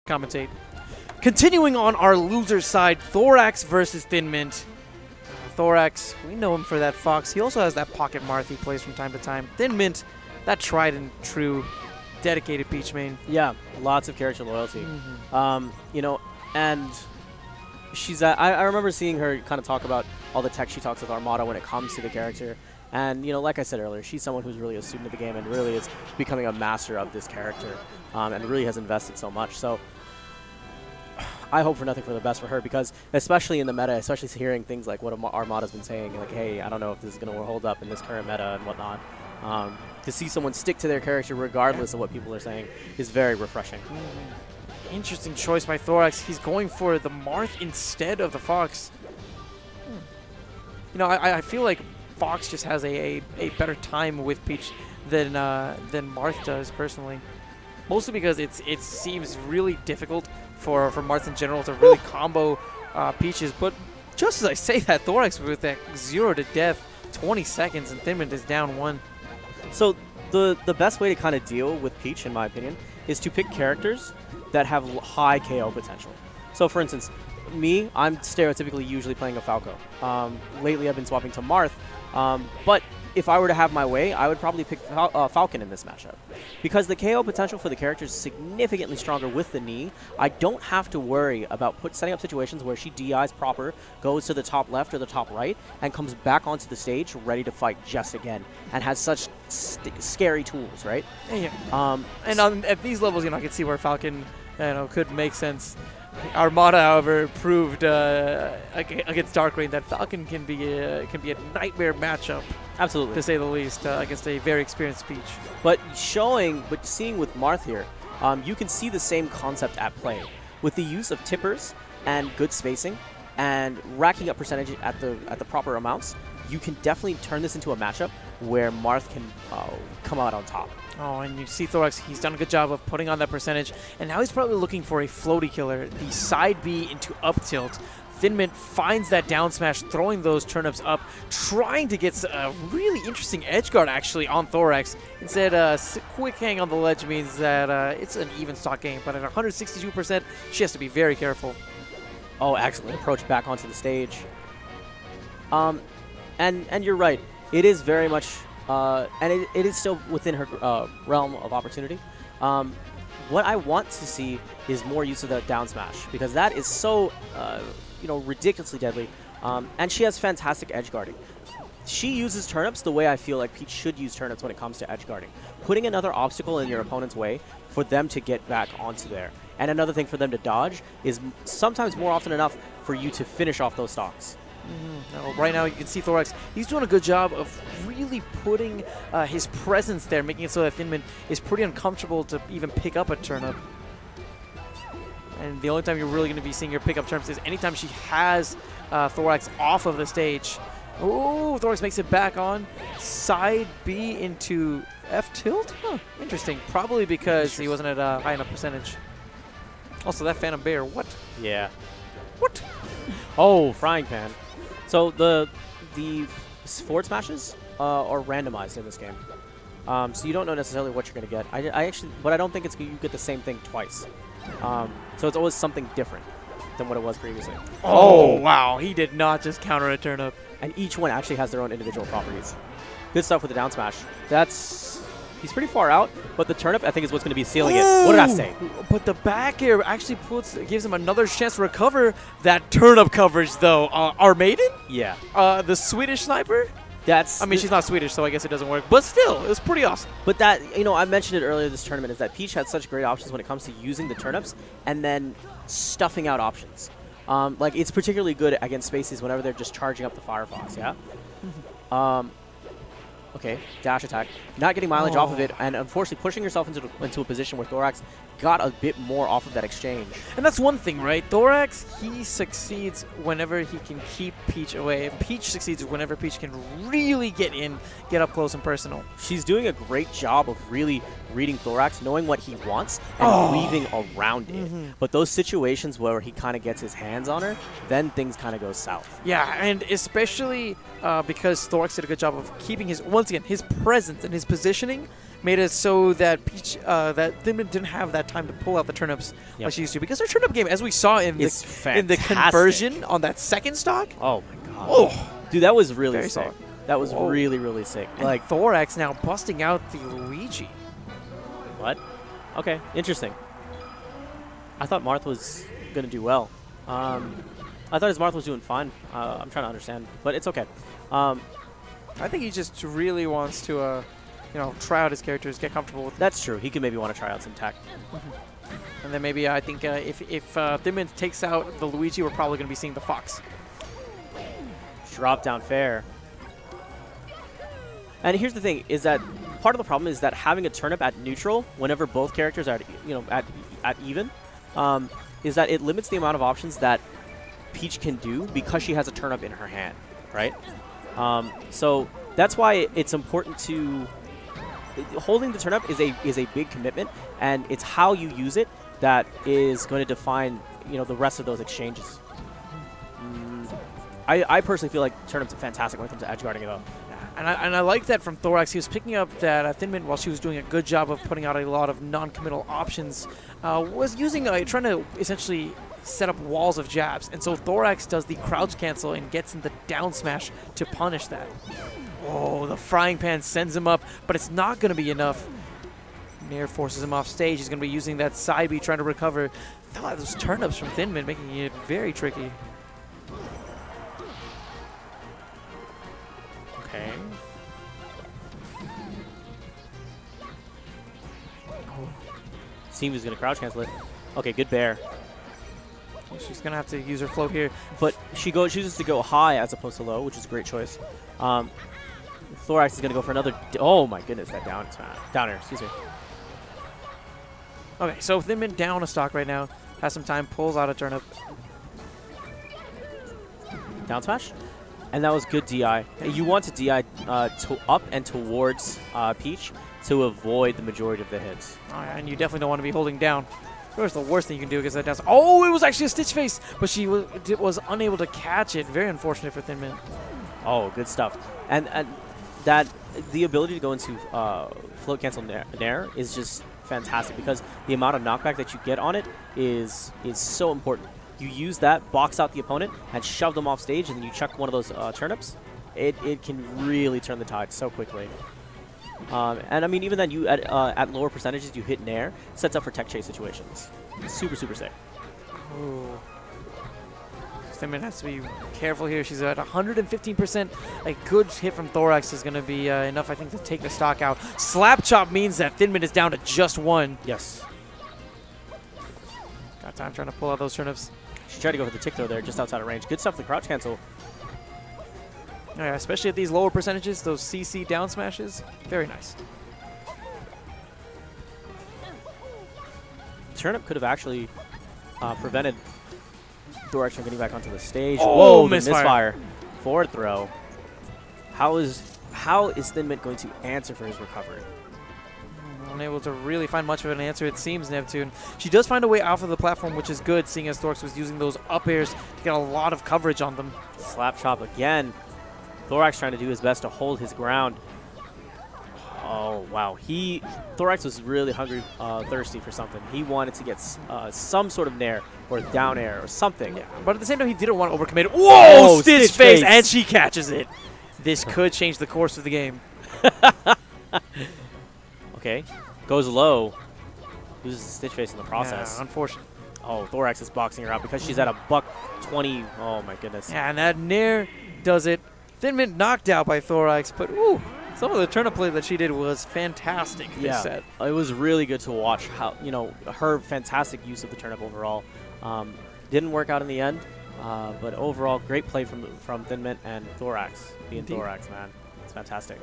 commentate. Continuing on our loser side, Thoraxe versus Thin Mint. Thoraxe, we know him for that Fox. He also has that pocket Marth he plays from time to time. Thin Mint, that tried and true, dedicated Peach main. Yeah, lots of character loyalty. You know, and she's. I remember seeing her kind of talk about all the tech she talks with Armada when it comes to the character. And, you know, like I said earlier, she's someone who's really a student of the game and really is becoming a master of this character and really has invested so much. So I hope for nothing for the best for her because, especially in the meta, especially hearing things like what Armada's been saying, like, hey, I don't know if this is going to hold up in this current meta and whatnot. To see someone stick to their character regardless of what people are saying is very refreshing. Interesting choice by Thoraxe. He's going for the Marth instead of the Fox. You know, I feel like Fox just has a better time with Peach than Marth does personally. Mostly because it seems really difficult for Marth in general to really combo Peaches. But just as I say that, Thoraxe with that 0 to death, 20 seconds, and Thin Mint is down 1. So the best way to kind of deal with Peach, in my opinion, is to pick characters that have high KO potential. So for instance, me, I'm stereotypically usually playing a Falco. Lately I've been swapping to Marth, but if I were to have my way, I would probably pick Falcon in this matchup. Because the KO potential for the character is significantly stronger with the knee, I don't have to worry about setting up situations where she DIs proper, goes to the top left or the top right, and comes back onto the stage ready to fight just again, and has such scary tools, right? Yeah. And at these levels, you know, I can see where Falcon, you know, could make sense. Armada, however, proved against Dark Rain that Falcon can be a nightmare matchup. Absolutely, to say the least, against a very experienced Peach. But seeing with Marth here, you can see the same concept at play with the use of tippers and good spacing and racking up percentage at the proper amounts. You can definitely turn this into a matchup where Marth can come out on top. Oh, and you see Thoraxe, he's done a good job of putting on that percentage, and now he's probably looking for a floaty killer, the side B into up tilt. Thin Mint finds that down smash, throwing those turnips up, trying to get a really interesting edge guard actually on Thoraxe. Instead, quick hang on the ledge means that it's an even stock game, but at 162%, she has to be very careful. Oh, excellent approach back onto the stage. And you're right, it is very much, and it is still within her realm of opportunity. What I want to see is more use of that down smash, because that is so, you know, ridiculously deadly, and she has fantastic edge guarding. She uses turnips the way I feel like Peach should use turnips when it comes to edge guarding. Putting another obstacle in your opponent's way for them to get back onto there. And another thing for them to dodge is sometimes more often enough for you to finish off those stocks. Now, right now you can see Thoraxe, he's doing a good job of really putting his presence there, making it so that Thin Mint is pretty uncomfortable to even pick up a turnip. And the only time you're really going to be seeing her pick up turnips is anytime she has Thoraxe off of the stage. Oh, Thoraxe makes it back on. Side B into F tilt? Huh, interesting. Probably because he wasn't at a high enough percentage. Also, that Phantom Bear, what? Yeah. What? Oh, Frying Pan. So the forward smashes are randomized in this game. So you don't know necessarily what you're going to get. But I don't think you get the same thing twice. So it's always something different than what it was previously. Oh, wow. He did not just counter a turnip. And each one actually has their own individual properties. Good stuff with the down smash. He's pretty far out, but the turnip, I think, is what's going to be sealing it. What did I say? But the back air actually gives him another chance to recover that turnip coverage, though. Our maiden? Yeah. The Swedish sniper? I mean, she's not Swedish, so I guess it doesn't work. But still, it was pretty awesome. But that, you know, I mentioned it earlier this tournament, is that Peach had such great options when it comes to using the turnips and then stuffing out options. Like, it's particularly good against spaces whenever they're just charging up the Firefox, yeah? Okay, dash attack. Not getting mileage off of it, and unfortunately pushing yourself into a position where Thoraxe got a bit more off of that exchange. And that's one thing, right? Thoraxe, he succeeds whenever he can keep Peach away. And Peach succeeds whenever Peach can really get up close and personal. She's doing a great job of really reading Thoraxe, knowing what he wants, and weaving around it. But those situations where he kind of gets his hands on her, then things kind of go south. Yeah, and especially because Thoraxe did a good job of keeping once again, his presence and his positioning made it so that Peach, that Thin Mint didn't have that time to pull out the turnips like she used to. Because her turnip game, as we saw in the conversion on that second stock. Oh my god. Oh, dude, that was really sick. solid. That was really, really sick. And like Thoraxe now busting out the Luigi. What? Okay, interesting. I thought Marth was going to do well. I thought his Marth was doing fine. I'm trying to understand, but it's okay. I think he just really wants to, try out his characters, get comfortable with them. That's true. He could maybe want to try out some tech. And then maybe I think if Thin Mint takes out the Luigi, we're probably going to be seeing the Fox. Drop down fair. And here's the thing: is that part of the problem is that having a turnip at neutral whenever both characters are at even, is that it limits the amount of options that Peach can do because she has a turnip in her hand, right? So that's why it's important to holding the turnip is a big commitment, and it's how you use it that is going to define the rest of those exchanges. I personally feel like turnips are fantastic when it comes to edge guarding it up. And I like that from Thoraxe. He was picking up that Thin Mint while she was doing a good job of putting out a lot of non-committal options. Was using trying to essentially set up walls of jabs, and so Thoraxe does the crouch cancel and gets in the down smash to punish that. Oh, the frying pan sends him up, but it's not going to be enough. Nair forces him off stage. He's going to be using that side B trying to recover. Those turnips from Thin Mint making it very tricky. Okay. Seems he's going to crouch cancel it. Okay, good bear. She's going to have to use her float here. But she chooses to go high as opposed to low, which is a great choice. Thoraxe is going to go for another... Oh my goodness, that down air, excuse me. Okay, so Thin Mint down a stock right now. Has some time, pulls out a turnip. Down smash? And that was good DI. You want to DI up and towards Peach to avoid the majority of the hits. Oh, yeah, and you definitely don't want to be holding down. Of course, the worst thing you can do is that down. Oh, it was actually a Stitch Face, but she was unable to catch it. Very unfortunate for Thin Mint. Oh, good stuff. And that the ability to go into float cancel Nair is just fantastic because the amount of knockback that you get on it is so important. You use that, box out the opponent, and shove them off stage, and then you chuck one of those turnips. It can really turn the tide so quickly. And I mean, even then, you at lower percentages, you hit Nair, sets up for tech chase situations. Super, super sick. Ooh. Thin Mint has to be careful here. She's at 115%. A good hit from Thoraxe is going to be enough, I think, to take the stock out. Slap chop means that Thin Mint is down to just one. Yes. Got time trying to pull out those turnips. She tried to go for the tick throw there, just outside of range. Good stuff, the crouch cancel. Oh, yeah, especially at these lower percentages, those CC down smashes. Very nice. Turnip could have actually prevented Thoraxe from getting back onto the stage. Oh, whoa, misfire. Forward throw. How is Thin Mint going to answer for his recovery? Unable to really find much of an answer, it seems, Neptune. She does find a way off of the platform, which is good, seeing as Thoraxe was using those up airs to get a lot of coverage on them. Slap chop again. Thoraxe trying to do his best to hold his ground. Oh, wow. Thoraxe was really hungry, thirsty for something. He wanted to get some sort of nair or down air or something. Yeah, but at the same time, he didn't want to overcommit. Whoa! Oh, Stitch face! And she catches it. This could change the course of the game. Okay. Goes low. Loses the Stitch face in the process. Yeah, unfortunate. Oh, Thoraxe is boxing her out because she's at a $120. Oh, my goodness. Yeah, and that nair does it. Thin Mint knocked out by Thoraxe, but ooh, some of the turnip play that she did was fantastic this set. It was really good to watch how, her fantastic use of the turnip overall. Didn't work out in the end, but overall, great play from Thin Mint and Thoraxe. Being Thoraxe, man. It's fantastic.